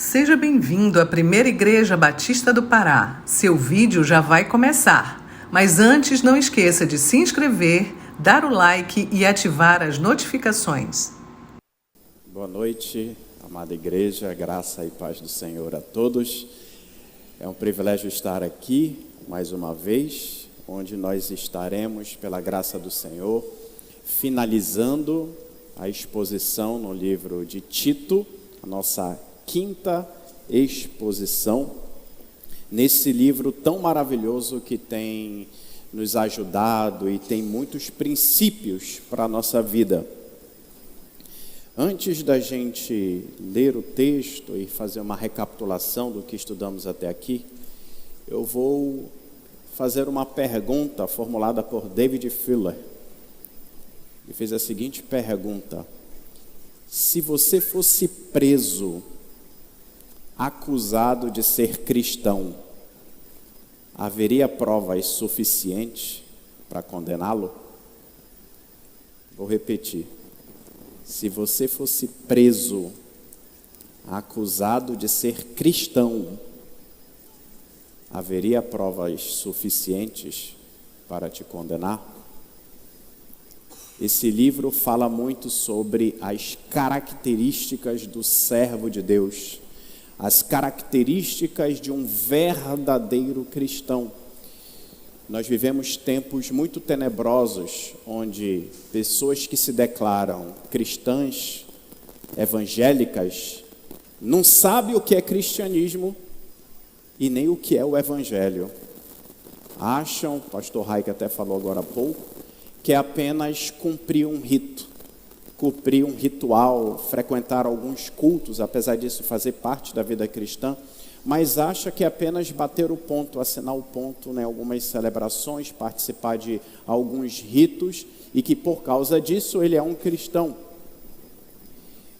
Seja bem-vindo à Primeira Igreja Batista do Pará. Seu vídeo já vai começar. Mas antes, não esqueça de se inscrever, dar o like e ativar as notificações. Boa noite, amada igreja, graça e paz do Senhor a todos. É um privilégio estar aqui mais uma vez, onde nós estaremos, pela graça do Senhor, finalizando a exposição no livro de Tito, a nossa quinta exposição, nesse livro tão maravilhoso que tem nos ajudado e tem muitos princípios para a nossa vida. Antes da gente ler o texto e fazer uma recapitulação do que estudamos até aqui, eu vou fazer uma pergunta formulada por David Fuller. Ele fez a seguinte pergunta: se você fosse preso, acusado de ser cristão, haveria provas suficientes para condená-lo? Vou repetir. Se você fosse preso, acusado de ser cristão, haveria provas suficientes para te condenar? Esse livro fala muito sobre as características do servo de Deus, as características de um verdadeiro cristão. Nós vivemos tempos muito tenebrosos, onde pessoas que se declaram cristãs, evangélicas, não sabem o que é cristianismo e nem o que é o evangelho. Acham, o pastor Raik até falou agora há pouco, que é apenas cumprir um rito, cumprir um ritual, frequentar alguns cultos, apesar disso fazer parte da vida cristã, mas acha que é apenas bater o ponto, assinar o ponto, né, algumas celebrações, participar de alguns ritos, e que por causa disso ele é um cristão.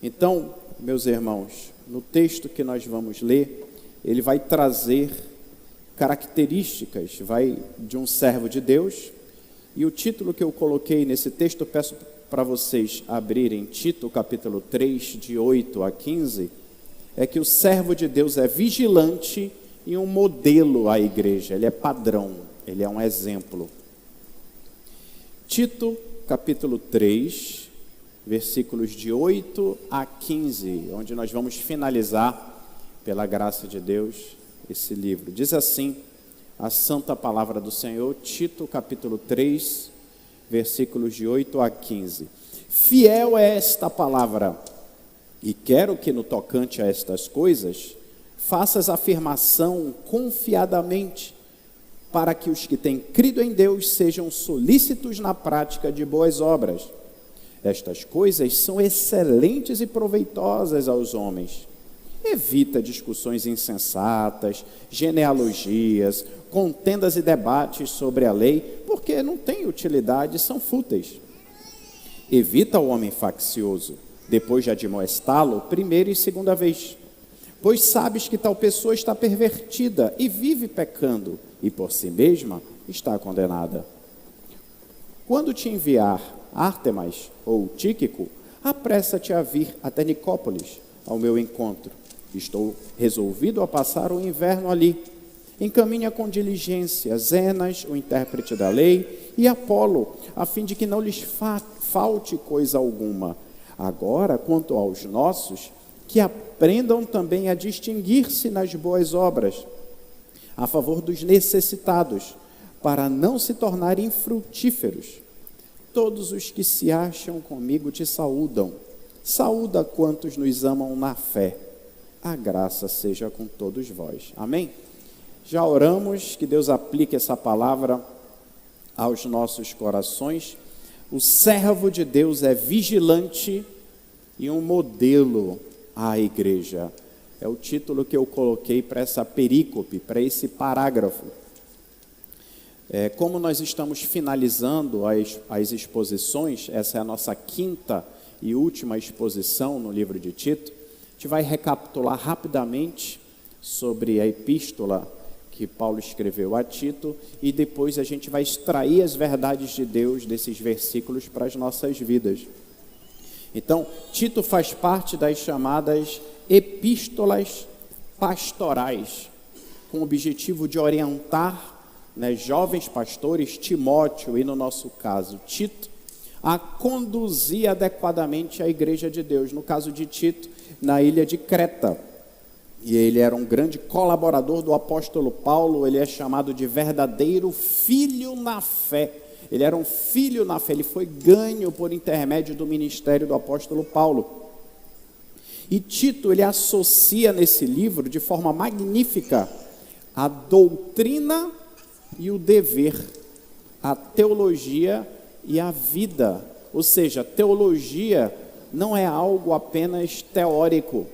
Então, meus irmãos, no texto que nós vamos ler, ele vai trazer características, de um servo de Deus, e o título que eu coloquei nesse texto, eu peço para vocês abrirem Tito, capítulo 3, de 8 a 15, é que o servo de Deus é vigilante e um modelo à igreja, ele é padrão, ele é um exemplo. Tito, capítulo 3, versículos de 8 a 15, onde nós vamos finalizar, pela graça de Deus, esse livro. Diz assim a santa palavra do Senhor, Tito, capítulo 3, versículos de 8 a 15. Fiel é esta palavra, e quero que no tocante a estas coisas, faças afirmação confiadamente, para que os que têm crido em Deus sejam solícitos na prática de boas obras. Estas coisas são excelentes e proveitosas aos homens. Evita discussões insensatas, genealogias, contendas e debates sobre a lei, porque não têm utilidade e são fúteis. Evita o homem faccioso, depois de admoestá-lo, primeira e segunda vez. Pois sabes que tal pessoa está pervertida e vive pecando, e por si mesma está condenada. Quando te enviar Ártemas ou Tíquico, apressa-te a vir até Nicópolis, ao meu encontro. Estou resolvido a passar o inverno ali. Encaminha com diligência Zenas, o intérprete da lei, e Apolo, a fim de que não lhes falte coisa alguma. Agora, quanto aos nossos, que aprendam também a distinguir-se nas boas obras, a favor dos necessitados, para não se tornarem infrutíferos. Todos os que se acham comigo te saúdam. Saúda quantos nos amam na fé. A graça seja com todos vós. Amém? Já oramos que Deus aplique essa palavra aos nossos corações. O servo de Deus é vigilante e um modelo à igreja. É o título que eu coloquei para essa perícope, para esse parágrafo. Como nós estamos finalizando as exposições, essa é a nossa quinta e última exposição no livro de Tito, a gente vai recapitular rapidamente sobre a epístola que Paulo escreveu a Tito, e depois a gente vai extrair as verdades de Deus desses versículos para as nossas vidas. Então, Tito faz parte das chamadas epístolas pastorais, com o objetivo de orientar, jovens pastores, Timóteo e, no nosso caso, Tito, a conduzir adequadamente a igreja de Deus. No caso de Tito, na ilha de Creta. E ele era um grande colaborador do apóstolo Paulo, ele é chamado de verdadeiro filho na fé. Ele era um filho na fé, ele foi ganho por intermédio do ministério do apóstolo Paulo. E Tito, ele associa nesse livro, de forma magnífica, a doutrina e o dever, a teologia e a vida. Ou seja, teologia não é algo apenas teórico.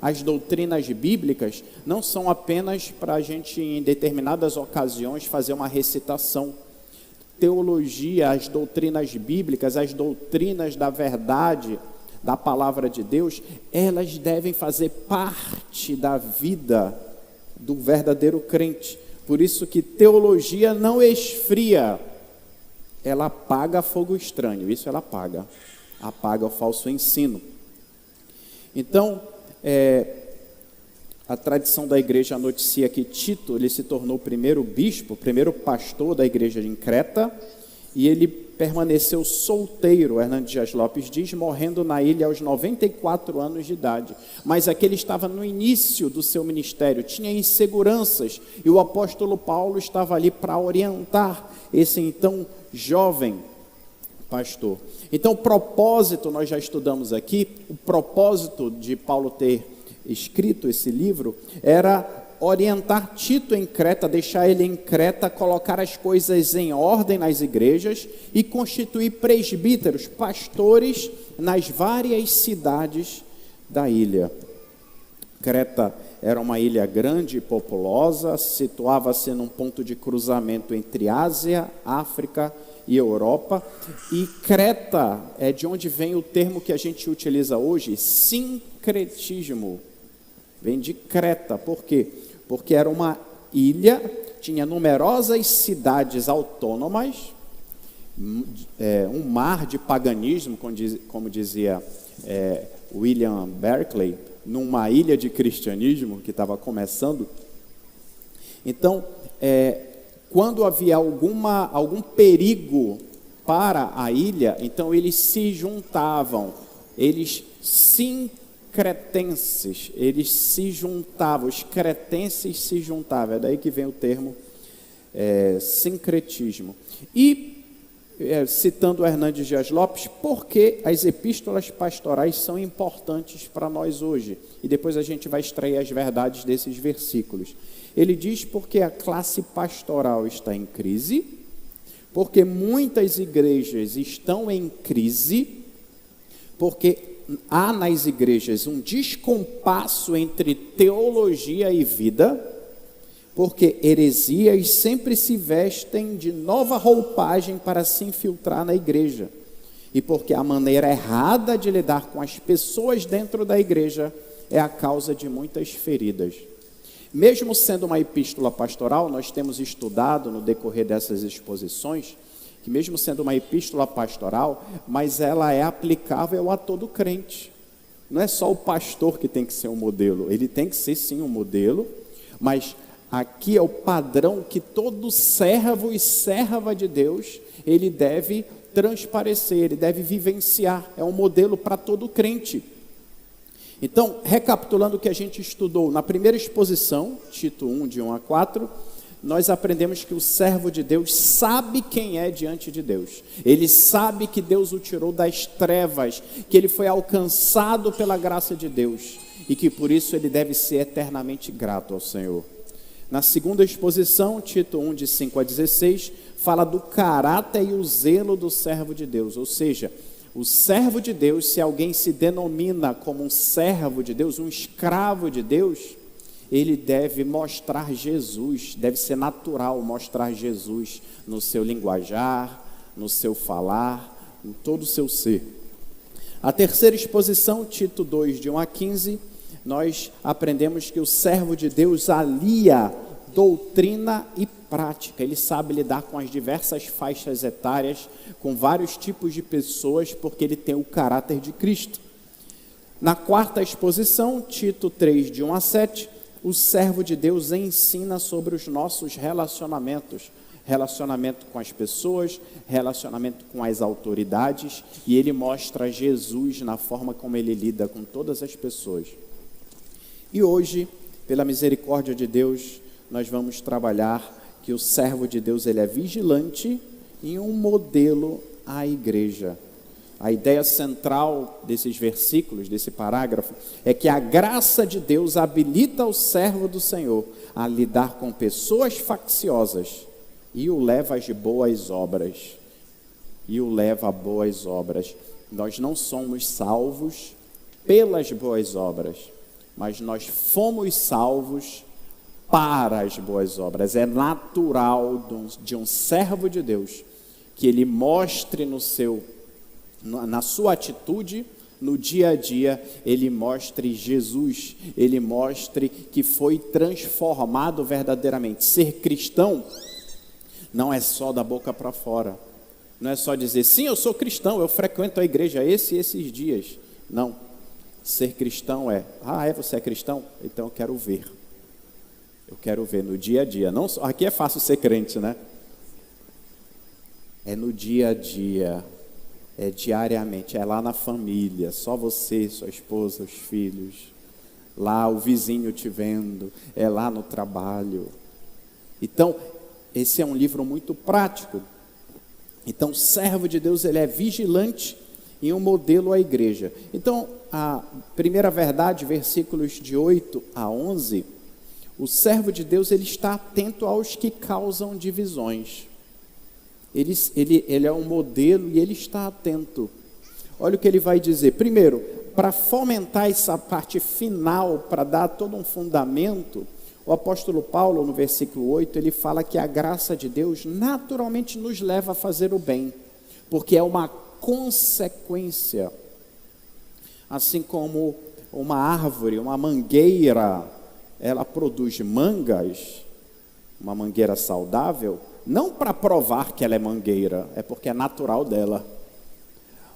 As doutrinas bíblicas não são apenas para a gente, em determinadas ocasiões, fazer uma recitação. Teologia, as doutrinas bíblicas, as doutrinas da verdade, da palavra de Deus, elas devem fazer parte da vida do verdadeiro crente. Por isso que teologia não esfria, ela apaga fogo estranho, isso ela apaga o falso ensino. Então, a tradição da igreja noticia que Tito, ele se tornou o primeiro bispo, o primeiro pastor da igreja em Creta, e ele permaneceu solteiro, Hernandes Dias Lopes diz, morrendo na ilha aos 94 anos de idade. Mas aqui ele estava no início do seu ministério, tinha inseguranças, e o apóstolo Paulo estava ali para orientar esse então jovem pastor. Então, o propósito, nós já estudamos aqui, o propósito de Paulo ter escrito esse livro era orientar Tito em Creta, deixar ele em Creta, colocar as coisas em ordem nas igrejas e constituir presbíteros, pastores nas várias cidades da ilha. Creta era uma ilha grande e populosa, situava-se num ponto de cruzamento entre Ásia, África e Europa, e Creta é de onde vem o termo que a gente utiliza hoje, sincretismo. Vem de Creta, por quê? Porque era uma ilha, tinha numerosas cidades autônomas, um mar de paganismo, como dizia William Berkeley, numa ilha de cristianismo que estava começando. Então, quando havia algum perigo para a ilha, então eles se juntavam, cretenses, eles se juntavam, os cretenses se juntavam, é daí que vem o termo sincretismo. E, citando Hernandes Dias Lopes, por que as epístolas pastorais são importantes para nós hoje? E depois a gente vai extrair as verdades desses versículos. Ele diz porque a classe pastoral está em crise, porque muitas igrejas estão em crise, porque há nas igrejas um descompasso entre teologia e vida, porque heresias sempre se vestem de nova roupagem para se infiltrar na igreja, e porque a maneira errada de lidar com as pessoas dentro da igreja é a causa de muitas feridas. Mesmo sendo uma epístola pastoral, nós temos estudado no decorrer dessas exposições, que mesmo sendo uma epístola pastoral, mas ela é aplicável a todo crente. Não é só o pastor que tem que ser um modelo, ele tem que ser sim um modelo, mas aqui é o padrão que todo servo e serva de Deus, ele deve transparecer, ele deve vivenciar, é um modelo para todo crente. Então, recapitulando o que a gente estudou na primeira exposição, Tito 1, de 1 a 4, nós aprendemos que o servo de Deus sabe quem é diante de Deus. Ele sabe que Deus o tirou das trevas, que ele foi alcançado pela graça de Deus e que por isso ele deve ser eternamente grato ao Senhor. Na segunda exposição, Tito 1, de 5 a 16, fala do caráter e o zelo do servo de Deus, ou seja, o servo de Deus, se alguém se denomina como um servo de Deus, um escravo de Deus, ele deve mostrar Jesus, deve ser natural mostrar Jesus no seu linguajar, no seu falar, em todo o seu ser. A terceira exposição, Tito 2, de 1 a 15, nós aprendemos que o servo de Deus alia doutrina e prática. Ele sabe lidar com as diversas faixas etárias, com vários tipos de pessoas, porque ele tem o caráter de Cristo. Na quarta exposição, Tito 3, de 1 a 7, o servo de Deus ensina sobre os nossos relacionamentos. Relacionamento com as pessoas, relacionamento com as autoridades, e ele mostra Jesus na forma como ele lida com todas as pessoas. E hoje, pela misericórdia de Deus, nós vamos trabalhar que o servo de Deus ele é vigilante em um modelo à igreja. A ideia central desses versículos, desse parágrafo, é que a graça de Deus habilita o servo do Senhor a lidar com pessoas facciosas e o leva às boas obras. Nós não somos salvos pelas boas obras, mas nós fomos salvos para as boas obras. É natural de um servo de Deus que ele mostre na sua atitude, no dia a dia, ele mostre Jesus, ele mostre que foi transformado verdadeiramente. Ser cristão não é só da boca para fora, não é só dizer, sim, eu sou cristão, eu frequento a igreja esses dias. Não, ser cristão você é cristão? Então eu quero ver no dia a dia. Não, aqui é fácil ser crente, né? É no dia a dia, é diariamente, é lá na família, só você, sua esposa, os filhos, lá o vizinho te vendo, é lá no trabalho. Então, esse é um livro muito prático. Então, o servo de Deus, ele é vigilante em um modelo à igreja. Então, a primeira verdade, versículos de 8 a 11, o servo de Deus, ele está atento aos que causam divisões. Ele é um modelo e ele está atento. Olha o que ele vai dizer. Primeiro, para fomentar essa parte final, para dar todo um fundamento, o apóstolo Paulo, no versículo 8, ele fala que a graça de Deus naturalmente nos leva a fazer o bem, porque é uma consequência. Assim como uma árvore, uma mangueira, ela produz mangas, uma mangueira saudável, não para provar que ela é mangueira, é porque é natural dela.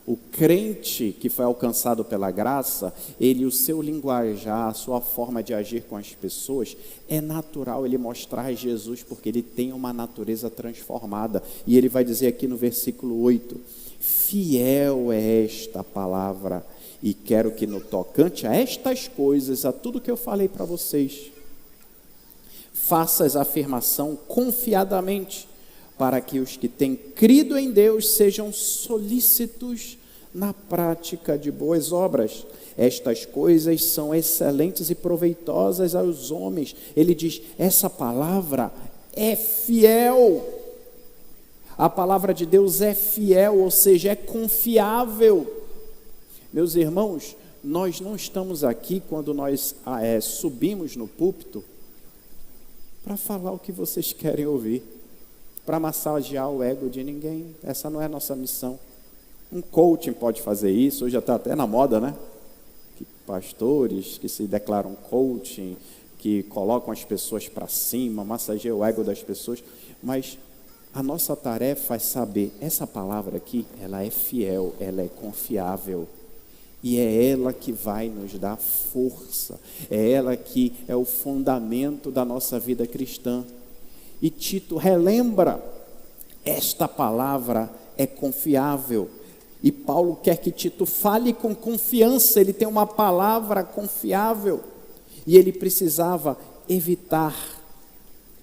O crente que foi alcançado pela graça, o seu linguajar, a sua forma de agir com as pessoas, é natural ele mostrar Jesus, porque ele tem uma natureza transformada. E ele vai dizer aqui no versículo 8, fiel é esta palavra, e quero que no tocante a estas coisas, a tudo que eu falei para vocês, faças a afirmação confiadamente, para que os que têm crido em Deus sejam solícitos na prática de boas obras. Estas coisas são excelentes e proveitosas aos homens. Ele diz, essa palavra é fiel. A palavra de Deus é fiel, ou seja, é confiável. Meus irmãos, nós não estamos aqui quando nós subimos no púlpito para falar o que vocês querem ouvir, para massagear o ego de ninguém. Essa não é a nossa missão. Um coaching pode fazer isso, hoje já está até na moda, né? Pastores que se declaram coaching, que colocam as pessoas para cima, massageiam o ego das pessoas, mas a nossa tarefa é saber, essa palavra aqui, ela é fiel, ela é confiável, e é ela que vai nos dar força, é ela que é o fundamento da nossa vida cristã. E Tito relembra, esta palavra é confiável, e Paulo quer que Tito fale com confiança, ele tem uma palavra confiável, e ele precisava evitar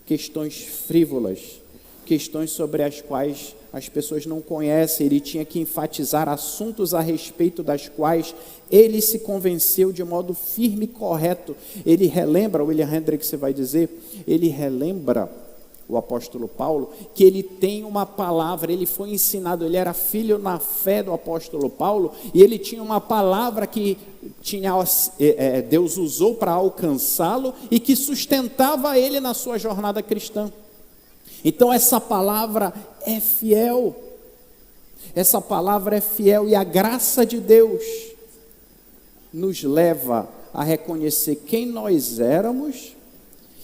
questões frívolas, questões sobre as quais as pessoas não conhecem. Ele tinha que enfatizar assuntos a respeito das quais ele se convenceu de modo firme e correto. Ele relembra, o William Hendricks vai dizer, ele relembra o apóstolo Paulo, que ele tem uma palavra, ele foi ensinado, ele era filho na fé do apóstolo Paulo, e ele tinha uma palavra que Deus usou para alcançá-lo, e que sustentava ele na sua jornada cristã. Então essa palavra é fiel, e a graça de Deus nos leva a reconhecer quem nós éramos,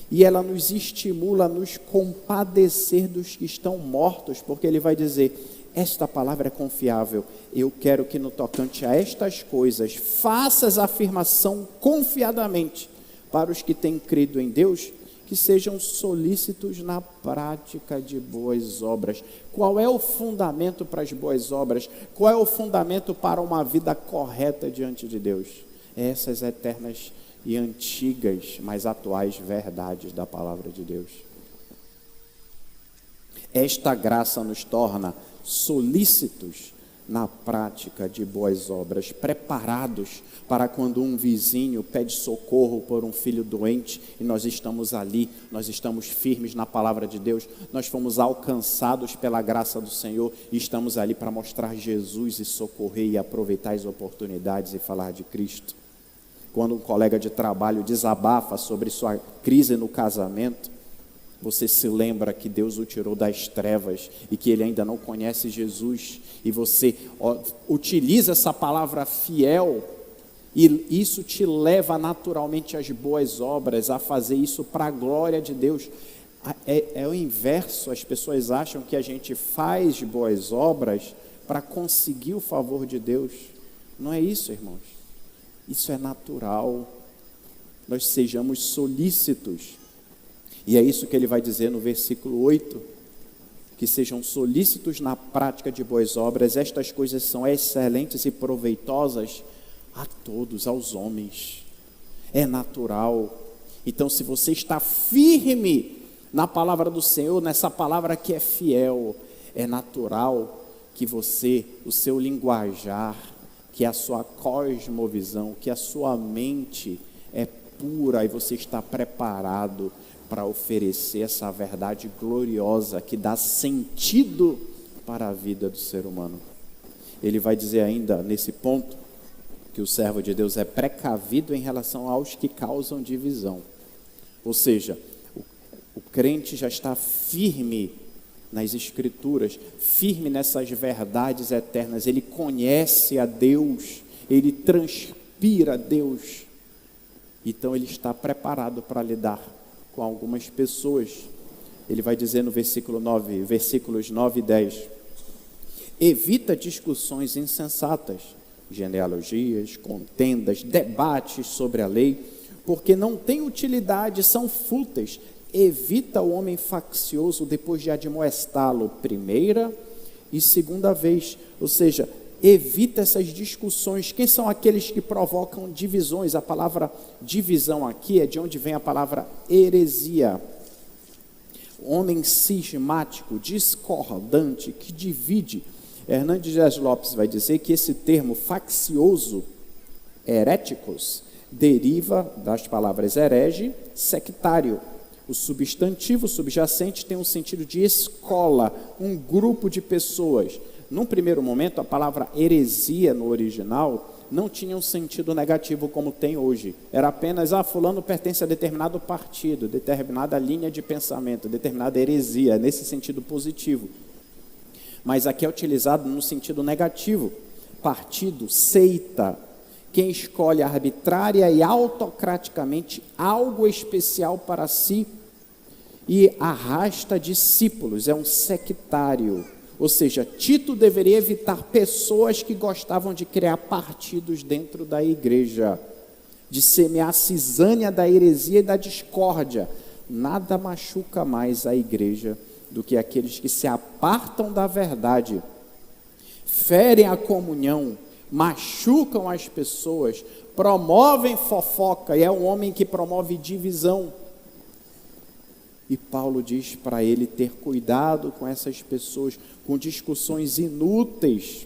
e ela nos estimula a nos compadecer dos que estão mortos, porque ele vai dizer, esta palavra é confiável. Eu quero que no tocante a estas coisas, faças a afirmação confiadamente para os que têm crido em Deus, que sejam solícitos na prática de boas obras. Qual é o fundamento para as boas obras? Qual é o fundamento para uma vida correta diante de Deus? Essas eternas e antigas, mas atuais verdades da palavra de Deus. Esta graça nos torna solícitos na prática de boas obras, preparados para quando um vizinho pede socorro por um filho doente e nós estamos ali, nós estamos firmes na palavra de Deus, nós fomos alcançados pela graça do Senhor e estamos ali para mostrar Jesus e socorrer e aproveitar as oportunidades e falar de Cristo. Quando um colega de trabalho desabafa sobre sua crise no casamento, você se lembra que Deus o tirou das trevas e que ele ainda não conhece Jesus, e você utiliza essa palavra fiel, e isso te leva naturalmente às boas obras, a fazer isso para a glória de Deus. É o inverso, as pessoas acham que a gente faz boas obras para conseguir o favor de Deus. Não é isso, irmãos. Isso é natural. Nós sejamos solícitos. E é isso que ele vai dizer no versículo 8, que sejam solícitos na prática de boas obras. Estas coisas são excelentes e proveitosas a todos, aos homens. É natural. Então, se você está firme na palavra do Senhor, nessa palavra que é fiel, é natural que você, o seu linguajar, que a sua cosmovisão, que a sua mente é pura e você está preparado para oferecer essa verdade gloriosa que dá sentido para a vida do ser humano. Ele vai dizer ainda nesse ponto que o servo de Deus é precavido em relação aos que causam divisão. Ou seja, o crente já está firme nas Escrituras, firme nessas verdades eternas. Ele conhece a Deus, ele transpira a Deus. Então ele está preparado para lidar com algumas pessoas. Ele vai dizer no versículo 9, versículos 9 e 10, evita discussões insensatas, genealogias, contendas, debates sobre a lei, porque não têm utilidade, são fúteis. Evita o homem faccioso depois de admoestá-lo primeira e segunda vez, ou seja, evita essas discussões. Quem são aqueles que provocam divisões? A palavra divisão aqui é de onde vem a palavra heresia. Homem cismático, discordante, que divide. Hernandes Dias Lopes vai dizer que esse termo faccioso, heréticos, deriva das palavras herege, sectário. O substantivo subjacente tem um sentido de escola, um grupo de pessoas. Num primeiro momento, a palavra heresia no original não tinha um sentido negativo como tem hoje. Era apenas, fulano pertence a determinado partido, determinada linha de pensamento, determinada heresia, nesse sentido positivo. Mas aqui é utilizado no sentido negativo. Partido, seita, quem escolhe arbitrária e autocraticamente algo especial para si e arrasta discípulos, é um sectário. Ou seja, Tito deveria evitar pessoas que gostavam de criar partidos dentro da igreja, de semear a cisânia da heresia e da discórdia. Nada machuca mais a igreja do que aqueles que se apartam da verdade, ferem a comunhão, machucam as pessoas, promovem fofoca, e é um homem que promove divisão. E Paulo diz para ele ter cuidado com essas pessoas, com discussões inúteis.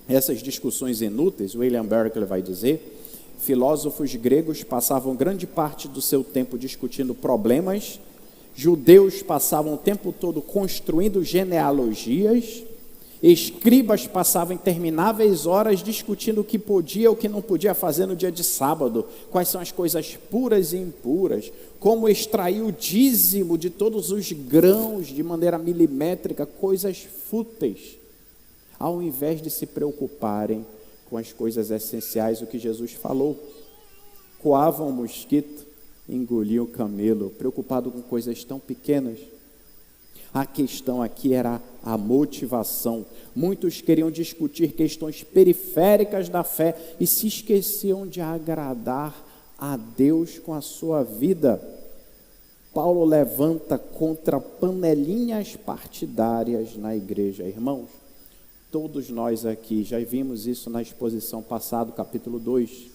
Essas discussões inúteis, William Barclay vai dizer, filósofos gregos passavam grande parte do seu tempo discutindo problemas, judeus passavam o tempo todo construindo genealogias, escribas passavam intermináveis horas discutindo o que podia ou o que não podia fazer no dia de sábado, quais são as coisas puras e impuras, como extrair o dízimo de todos os grãos de maneira milimétrica, coisas fúteis, ao invés de se preocuparem com as coisas essenciais, o que Jesus falou. Coavam o mosquito, engoliam o camelo, preocupado com coisas tão pequenas. A questão aqui era a motivação. Muitos queriam discutir questões periféricas da fé e se esqueciam de agradar a Deus com a sua vida. Paulo levanta contra panelinhas partidárias na igreja. Irmãos, todos nós aqui, já vimos isso na exposição passada, capítulo 2.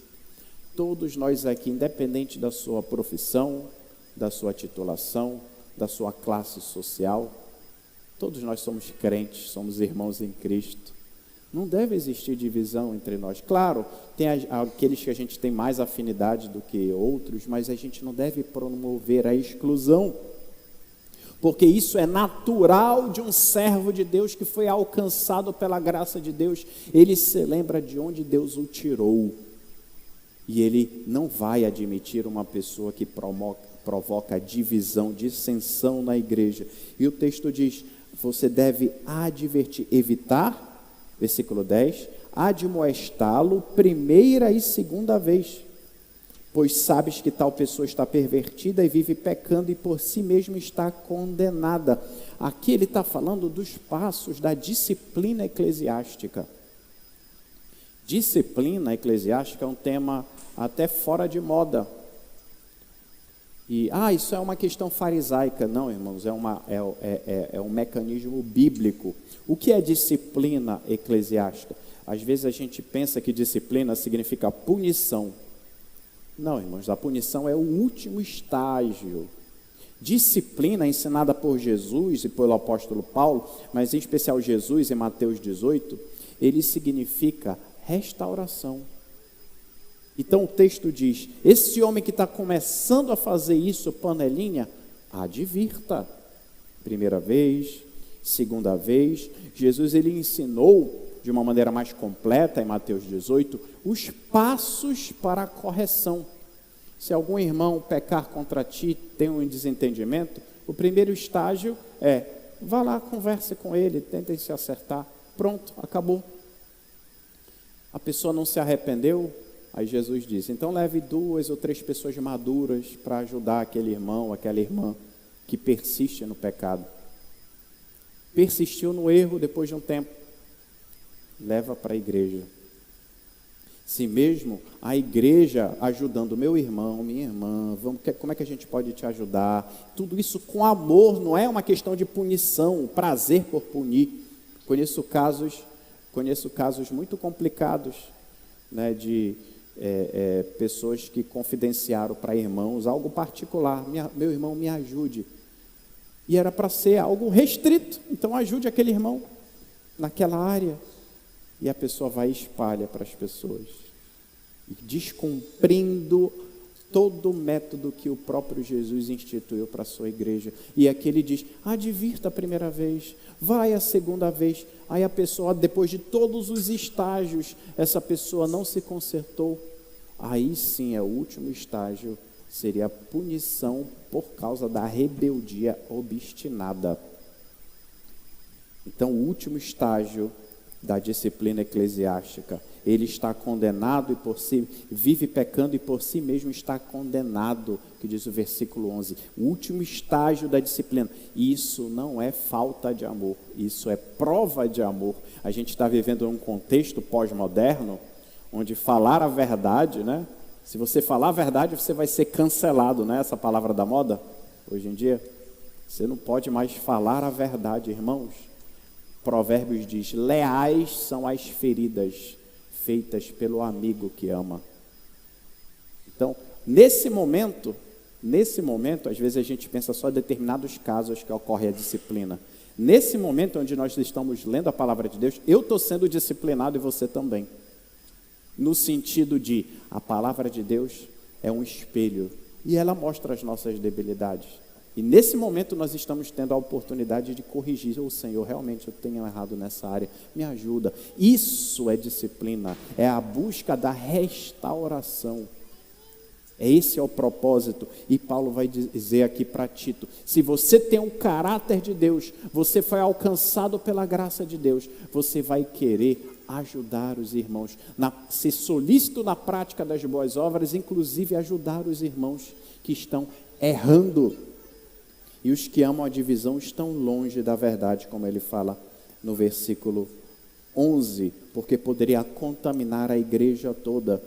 Todos nós aqui, independente da sua profissão, da sua titulação, da sua classe social, todos nós somos crentes, somos irmãos em Cristo. Não deve existir divisão entre nós. Claro, tem aqueles que a gente tem mais afinidade do que outros, mas a gente não deve promover a exclusão, porque isso é natural de um servo de Deus que foi alcançado pela graça de Deus. Ele se lembra de onde Deus o tirou, e ele não vai admitir uma pessoa que provoca divisão, dissensão na igreja. E o texto diz: você deve advertir, evitar, versículo 10, admoestá-lo primeira e segunda vez, pois sabes que tal pessoa está pervertida e vive pecando e por si mesmo está condenada. Aqui ele está falando dos passos da disciplina eclesiástica. Disciplina eclesiástica é um tema até fora de moda. E, isso é uma questão farisaica. Não, irmãos, é um mecanismo bíblico. O que é disciplina eclesiástica? Às vezes a gente pensa que disciplina significa punição. Não, irmãos, a punição é o último estágio. Disciplina ensinada por Jesus e pelo apóstolo Paulo, mas em especial Jesus em Mateus 18, ele significa restauração. Então o texto diz: esse homem que está começando a fazer isso, panelinha, advirta. Primeira vez, segunda vez. Jesus ele ensinou de uma maneira mais completa em Mateus 18 os passos para a correção. Se algum irmão pecar contra ti, tem um desentendimento, o primeiro estágio é: vá lá, converse com ele, tentem se acertar. Pronto, acabou. A pessoa não se arrependeu, aí Jesus disse: então leve 2 ou 3 pessoas maduras para ajudar aquele irmão, aquela irmã que persiste no pecado. Persistiu no erro depois de um tempo, leva para a igreja. Se mesmo a igreja ajudando meu irmão, minha irmã, como é que a gente pode te ajudar? Tudo isso com amor, não é uma questão de punição, prazer por punir. Conheço casos muito complicados, né, de pessoas que confidenciaram para irmãos algo particular: meu irmão, me ajude. E era para ser algo restrito, então ajude aquele irmão naquela área. E a pessoa vai e espalha para as pessoas, descumprindo todo o método que o próprio Jesus instituiu para a sua igreja. E aqui ele diz: advirta a primeira vez, vai a segunda vez. Aí a pessoa, depois de todos os estágios, essa pessoa não se consertou, aí sim é o último estágio, seria a punição por causa da rebeldia obstinada. Então o último estágio da disciplina eclesiástica, ele está condenado e por si vive pecando e por si mesmo está condenado, que diz o versículo 11. O último estágio da disciplina. Isso não é falta de amor, isso é prova de amor. A gente está vivendo um contexto pós-moderno, onde falar a verdade, né? Se você falar a verdade, você vai ser cancelado, né? Essa palavra da moda, hoje em dia. Você não pode mais falar a verdade, irmãos. Provérbios diz: leais são as feridas feitas pelo amigo que ama. Então, nesse momento, às vezes a gente pensa só em determinados casos que ocorre a disciplina. Nesse momento onde nós estamos lendo a palavra de Deus, eu estou sendo disciplinado e você também. No sentido de, a palavra de Deus é um espelho e ela mostra as nossas debilidades. E nesse momento nós estamos tendo a oportunidade de corrigir: o Senhor, realmente eu tenho errado nessa área, me ajuda. Isso é disciplina, é a busca da restauração. Esse é o propósito. E Paulo vai dizer aqui para Tito: se você tem o caráter de Deus, você foi alcançado pela graça de Deus, você vai querer ajudar os irmãos, ser solícito na prática das boas obras, inclusive ajudar os irmãos que estão errando. E os que amam a divisão estão longe da verdade, como ele fala no versículo 11, porque poderia contaminar a igreja toda.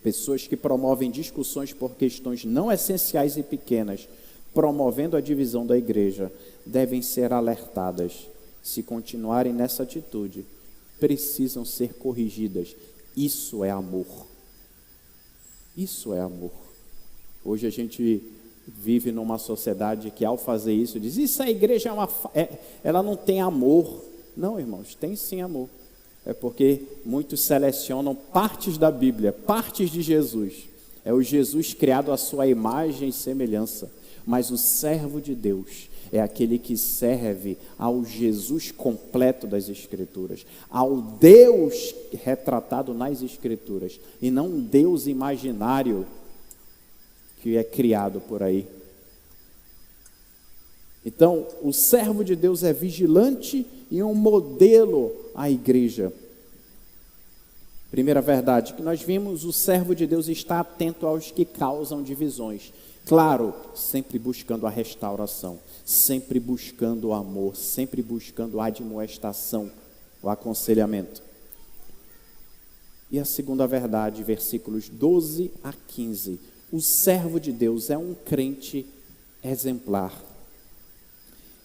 Pessoas que promovem discussões por questões não essenciais e pequenas, promovendo a divisão da igreja, devem ser alertadas. Se continuarem nessa atitude, precisam ser corrigidas. Isso é amor. Isso é amor. Hoje a gente vive numa sociedade que, ao fazer isso, diz: isso a igreja ela não tem amor. Não, irmãos, tem sim amor. É porque muitos selecionam partes da Bíblia, partes de Jesus. É o Jesus criado à sua imagem e semelhança. Mas o servo de Deus é aquele que serve ao Jesus completo das Escrituras, ao Deus retratado nas Escrituras, e não um Deus imaginário que é criado por aí. Então, o servo de Deus é vigilante e um modelo à igreja. Primeira verdade que nós vimos: o servo de Deus está atento aos que causam divisões. Claro, sempre buscando a restauração, sempre buscando o amor, sempre buscando a admoestação, o aconselhamento. E a segunda verdade, versículos 12 a 15. O servo de Deus é um crente exemplar.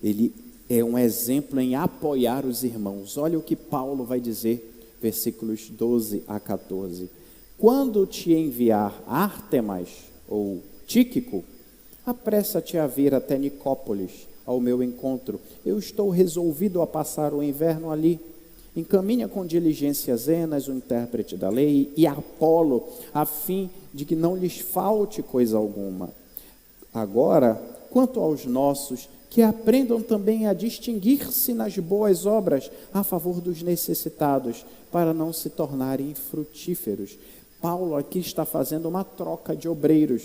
Ele é um exemplo em apoiar os irmãos. Olha o que Paulo vai dizer, versículos 12 a 14. Quando te enviar Ártemas ou Tíquico, apressa-te a vir até Nicópolis, ao meu encontro. Eu estou resolvido a passar o inverno ali. Encaminha com diligência Zenas, o intérprete da lei, e Apolo, a fim de que não lhes falte coisa alguma. Agora, quanto aos nossos, que aprendam também a distinguir-se nas boas obras a favor dos necessitados, para não se tornarem infrutíferos. Paulo aqui está fazendo uma troca de obreiros,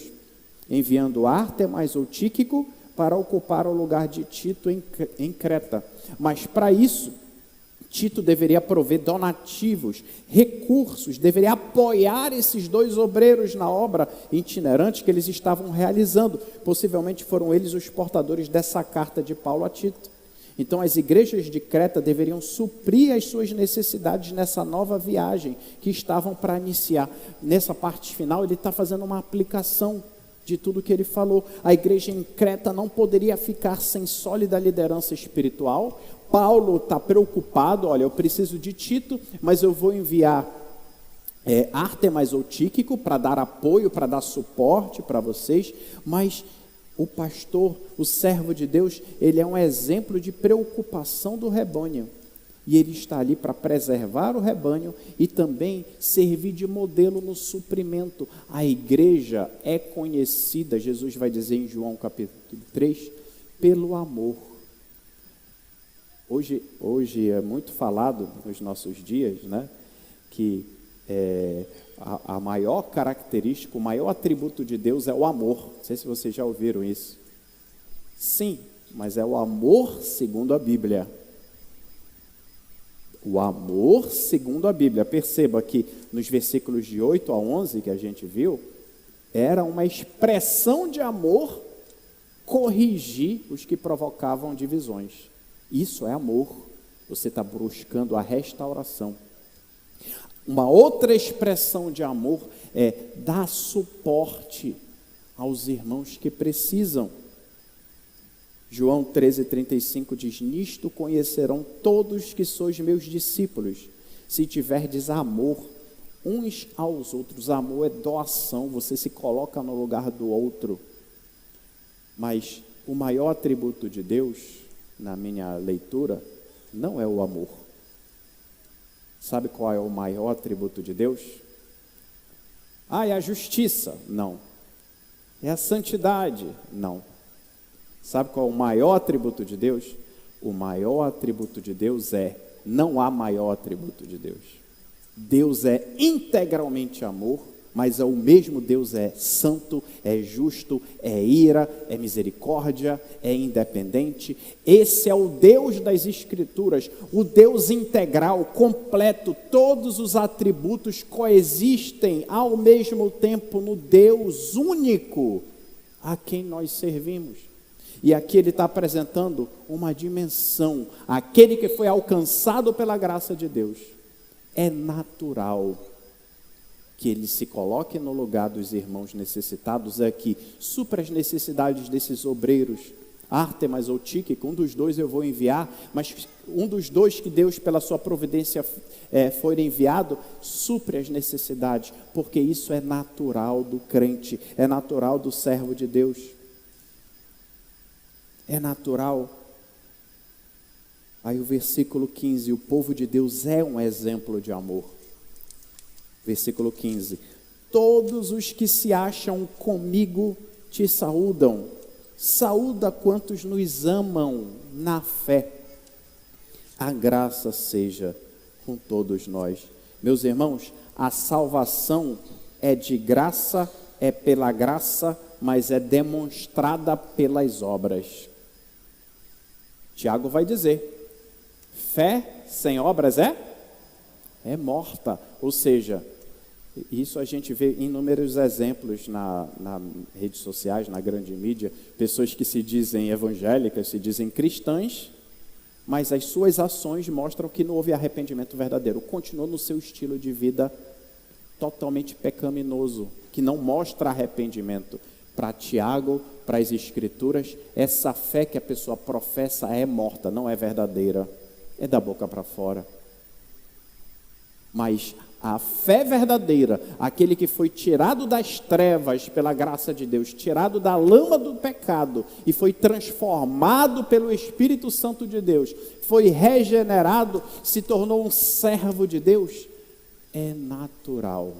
enviando Ártemas ou Tíquico para ocupar o lugar de Tito em Creta. Mas para isso, Tito deveria prover donativos, recursos, deveria apoiar esses dois obreiros na obra itinerante que eles estavam realizando. Possivelmente foram eles os portadores dessa carta de Paulo a Tito. Então as igrejas de Creta deveriam suprir as suas necessidades nessa nova viagem que estavam para iniciar. Nessa parte final ele está fazendo uma aplicação de tudo que ele falou. A igreja em Creta não poderia ficar sem sólida liderança espiritual. Paulo está preocupado: olha, eu preciso de Tito, mas eu vou enviar Ártemas ou Tíquico para dar apoio, para dar suporte para vocês. Mas o pastor, o servo de Deus, ele é um exemplo de preocupação do rebanho. E ele está ali para preservar o rebanho e também servir de modelo no suprimento. A igreja é conhecida, Jesus vai dizer em João capítulo 3, pelo amor. Hoje é muito falado nos nossos dias, né, que a maior característica, o maior atributo de Deus é o amor. Não sei se vocês já ouviram isso. Sim, mas é o amor segundo a Bíblia. O amor segundo a Bíblia. Perceba que nos versículos de 8 a 11 que a gente viu, era uma expressão de amor corrigir os que provocavam divisões. Isso é amor. Você está buscando a restauração. Uma outra expressão de amor é dar suporte aos irmãos que precisam. João 13,35 diz: nisto conhecerão todos que sois meus discípulos, se tiverdes amor uns aos outros. Amor é doação, você se coloca no lugar do outro. Mas o maior atributo de Deus, na minha leitura, não é o amor. Sabe qual é o maior atributo de Deus? É a justiça? Não. É a santidade? Não. Sabe qual é o maior atributo de Deus? O maior atributo de Deus não há maior atributo de Deus. Deus é integralmente amor, mas o mesmo Deus é santo, é justo, é ira, é misericórdia, é independente. Esse é o Deus das Escrituras, o Deus integral, completo. Todos os atributos coexistem ao mesmo tempo no Deus único a quem nós servimos. E aqui ele está apresentando uma dimensão. Aquele que foi alcançado pela graça de Deus, é natural que ele se coloque no lugar dos irmãos necessitados aqui, supra as necessidades desses obreiros, Ártemas ou Tíquico, um dos dois eu vou enviar, mas um dos dois que Deus, pela sua providência, for enviado, supre as necessidades, porque isso é natural do crente, é natural do servo de Deus, é natural. Aí o versículo 15, o povo de Deus é um exemplo de amor. Versículo 15, todos os que se acham comigo te saúdam, saúda quantos nos amam na fé, a graça seja com todos nós. Meus irmãos, a salvação é de graça, é pela graça, mas é demonstrada pelas obras. Tiago vai dizer, fé sem obras é morta, ou seja, isso a gente vê inúmeros exemplos nas redes sociais, na grande mídia, pessoas que se dizem evangélicas, se dizem cristãs, mas as suas ações mostram que não houve arrependimento verdadeiro, continuou no seu estilo de vida totalmente pecaminoso, que não mostra arrependimento. Para Tiago, para as Escrituras, essa fé que a pessoa professa é morta, não é verdadeira, é da boca para fora. Mas a fé verdadeira, aquele que foi tirado das trevas pela graça de Deus, tirado da lama do pecado e foi transformado pelo Espírito Santo de Deus, foi regenerado, se tornou um servo de Deus, é natural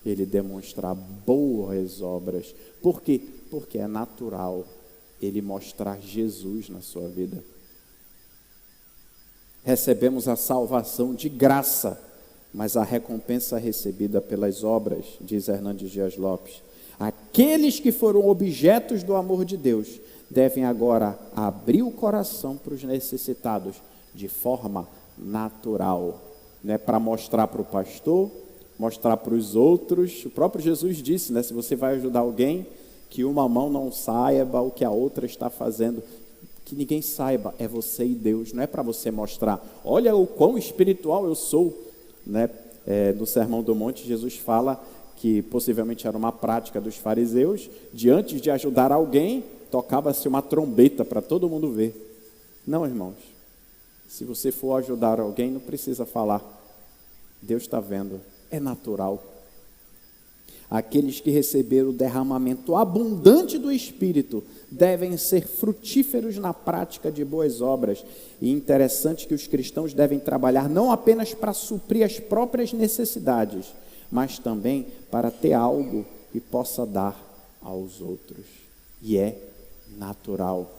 ele demonstrar boas obras. Por quê? Porque é natural ele mostrar Jesus na sua vida. Recebemos a salvação de graça, mas a recompensa recebida pelas obras, diz Hernandes Dias Lopes. Aqueles que foram objetos do amor de Deus devem agora abrir o coração para os necessitados de forma natural. Não é para mostrar para o pastor, mostrar para os outros. O próprio Jesus disse, se você vai ajudar alguém, que uma mão não saiba o que a outra está fazendo. Que ninguém saiba, é você e Deus. Não é para você mostrar, olha o quão espiritual eu sou. No Sermão do Monte, Jesus fala que possivelmente era uma prática dos fariseus, de antes de ajudar alguém, tocava-se uma trombeta para todo mundo ver. Não, irmãos, se você for ajudar alguém, não precisa falar, Deus está vendo, é natural. Aqueles que receberam o derramamento abundante do Espírito devem ser frutíferos na prática de boas obras. E interessante que os cristãos devem trabalhar não apenas para suprir as próprias necessidades, mas também para ter algo que possa dar aos outros. E é natural.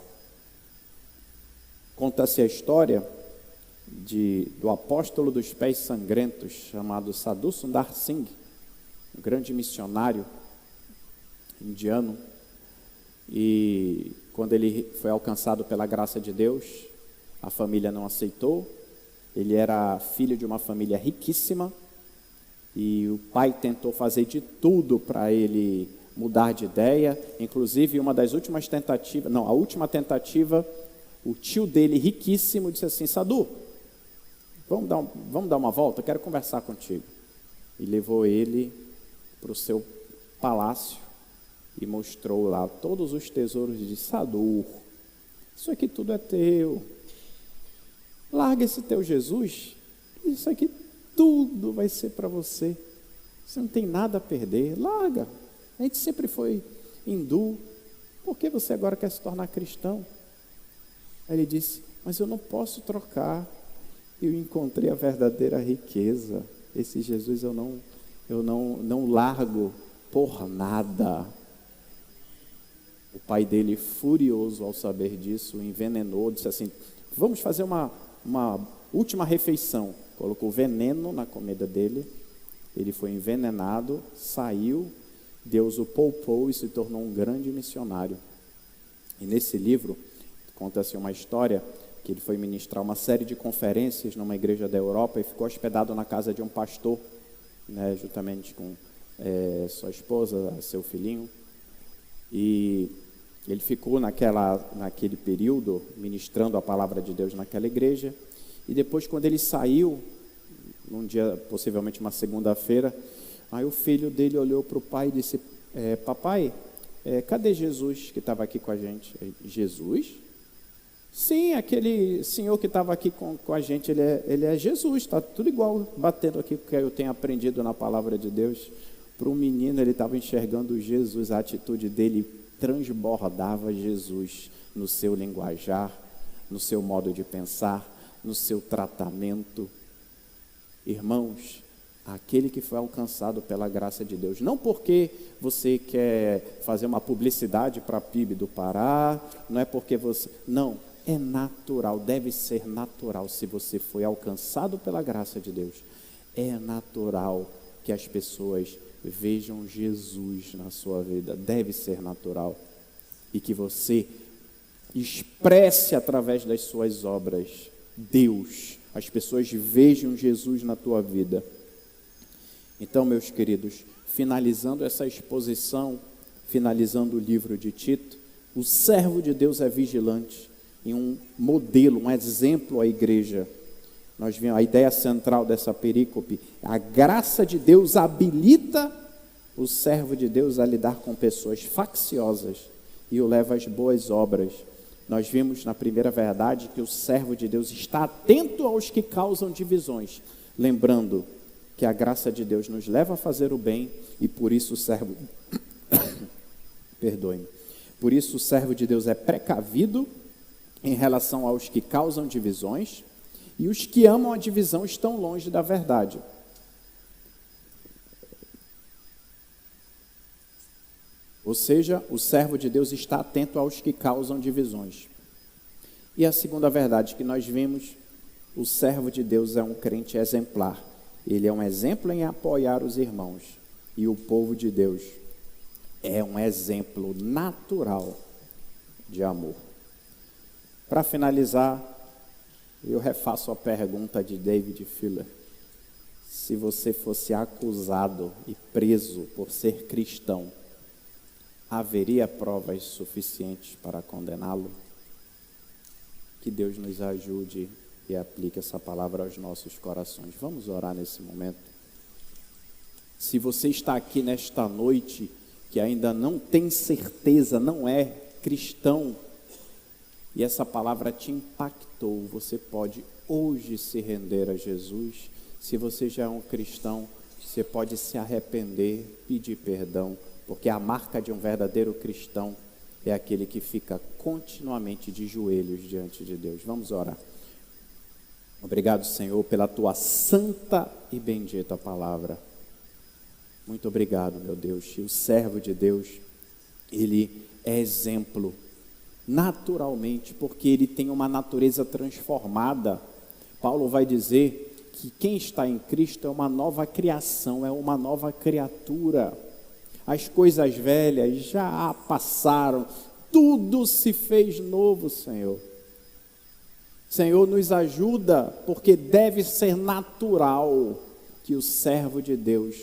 Conta-se a história do apóstolo dos pés sangrentos, chamado Sadhu Sundar Singh, um grande missionário indiano, e quando ele foi alcançado pela graça de Deus, a família não aceitou. Ele era filho de uma família riquíssima, e o pai tentou fazer de tudo para ele mudar de ideia, inclusive a última tentativa, o tio dele, riquíssimo, disse assim, Sadhu, vamos dar uma volta, eu quero conversar contigo. E levou ele para o seu palácio e mostrou lá todos os tesouros de Sadhu. Isso aqui tudo é teu. Larga esse teu Jesus, isso aqui tudo vai ser para você. Você não tem nada a perder, larga. A gente sempre foi hindu, por que você agora quer se tornar cristão? Aí ele disse, mas eu não posso trocar, eu encontrei a verdadeira riqueza, esse Jesus eu não largo por nada. O pai dele, furioso ao saber disso, o envenenou, disse assim, vamos fazer uma última refeição. Colocou veneno na comida dele, ele foi envenenado, saiu, Deus o poupou e se tornou um grande missionário. E nesse livro, conta-se uma história que ele foi ministrar uma série de conferências numa igreja da Europa e ficou hospedado na casa de um pastor, juntamente com sua esposa, seu filhinho. E Ele ficou naquele período ministrando a palavra de Deus naquela igreja, e depois, quando ele saiu, num dia, possivelmente uma segunda-feira, aí o filho dele olhou para o pai e disse: papai, cadê Jesus que estava aqui com a gente? Jesus? Sim, aquele senhor que estava aqui com a gente, ele é Jesus, está tudo igual, batendo aqui, porque eu tenho aprendido na palavra de Deus. Para o menino, ele estava enxergando Jesus, a atitude dele transbordava Jesus no seu linguajar, no seu modo de pensar, no seu tratamento. Irmãos, aquele que foi alcançado pela graça de Deus, não porque você quer fazer uma publicidade para a PIB do Pará, não é porque você... Não, é natural, deve ser natural. Se você foi alcançado pela graça de Deus, é natural que as pessoas vejam Jesus na sua vida, deve ser natural, e que você expresse através das suas obras Deus, as pessoas vejam Jesus na tua vida. Então, meus queridos, finalizando essa exposição, finalizando o livro de Tito, o servo de Deus é vigilante, em um modelo, um exemplo à igreja. Nós vimos a ideia central dessa perícope: a graça de Deus habilita o servo de Deus a lidar com pessoas facciosas e o leva às boas obras. Nós vimos na primeira verdade que o servo de Deus está atento aos que causam divisões, lembrando que a graça de Deus nos leva a fazer o bem, e por isso o servo por isso o servo de Deus é precavido em relação aos que causam divisões, e os que amam a divisão estão longe da verdade. Ou seja, o servo de Deus está atento aos que causam divisões. E a segunda verdade que nós vimos: o servo de Deus é um crente exemplar. Ele é um exemplo em apoiar os irmãos. E o povo de Deus é um exemplo natural de amor. Para finalizar, eu refaço a pergunta de David Fuller: se você fosse acusado e preso por ser cristão, haveria provas suficientes para condená-lo? Que Deus nos ajude e aplique essa palavra aos nossos corações. Vamos orar nesse momento. Se você está aqui nesta noite, que ainda não tem certeza, não é cristão, e essa palavra te impactou, você pode hoje se render a Jesus. Se você já é um cristão, você pode se arrepender, pedir perdão, porque a marca de um verdadeiro cristão é aquele que fica continuamente de joelhos diante de Deus. Vamos orar. Obrigado, Senhor, pela tua santa e bendita palavra. Muito obrigado, meu Deus. E o servo de Deus, ele é exemplo naturalmente, porque ele tem uma natureza transformada. Paulo vai dizer que quem está em Cristo é uma nova criação, é uma nova criatura. As coisas velhas já passaram, tudo se fez novo, Senhor. Senhor, nos ajuda, porque deve ser natural que o servo de Deus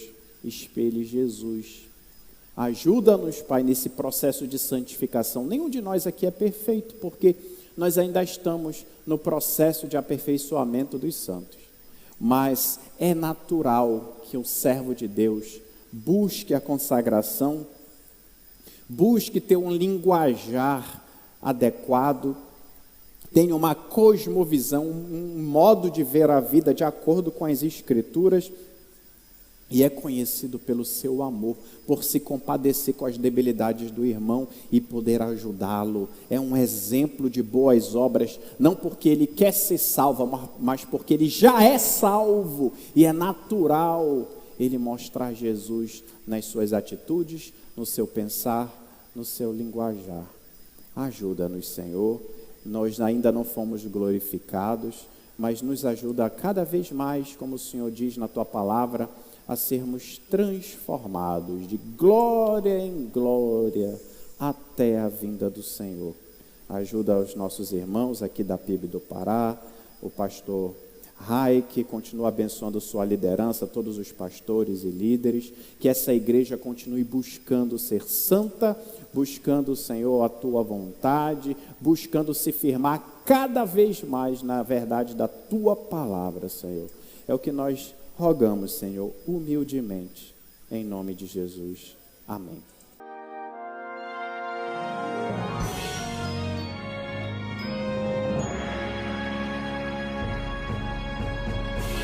espelhe Jesus. Ajuda-nos, Pai, nesse processo de santificação. Nenhum de nós aqui é perfeito, porque nós ainda estamos no processo de aperfeiçoamento dos santos. Mas é natural que o servo de Deus busque a consagração, busque ter um linguajar adequado, tenha uma cosmovisão, um modo de ver a vida de acordo com as Escrituras, e é conhecido pelo seu amor, por se compadecer com as debilidades do irmão e poder ajudá-lo. É um exemplo de boas obras, não porque ele quer ser salvo, mas porque ele já é salvo, e é natural ele mostrar Jesus nas suas atitudes, no seu pensar, no seu linguajar. Ajuda-nos, Senhor. Nós ainda não fomos glorificados, mas nos ajuda a cada vez mais, como o Senhor diz na tua palavra, a sermos transformados de glória em glória até a vinda do Senhor. Ajuda os nossos irmãos aqui da PIB do Pará, o pastor Rai, que continua abençoando sua liderança, todos os pastores e líderes, que essa igreja continue buscando ser santa, buscando, Senhor, a tua vontade, buscando se firmar cada vez mais na verdade da tua palavra, Senhor. É o que nós rogamos, Senhor, humildemente, em nome de Jesus. Amém.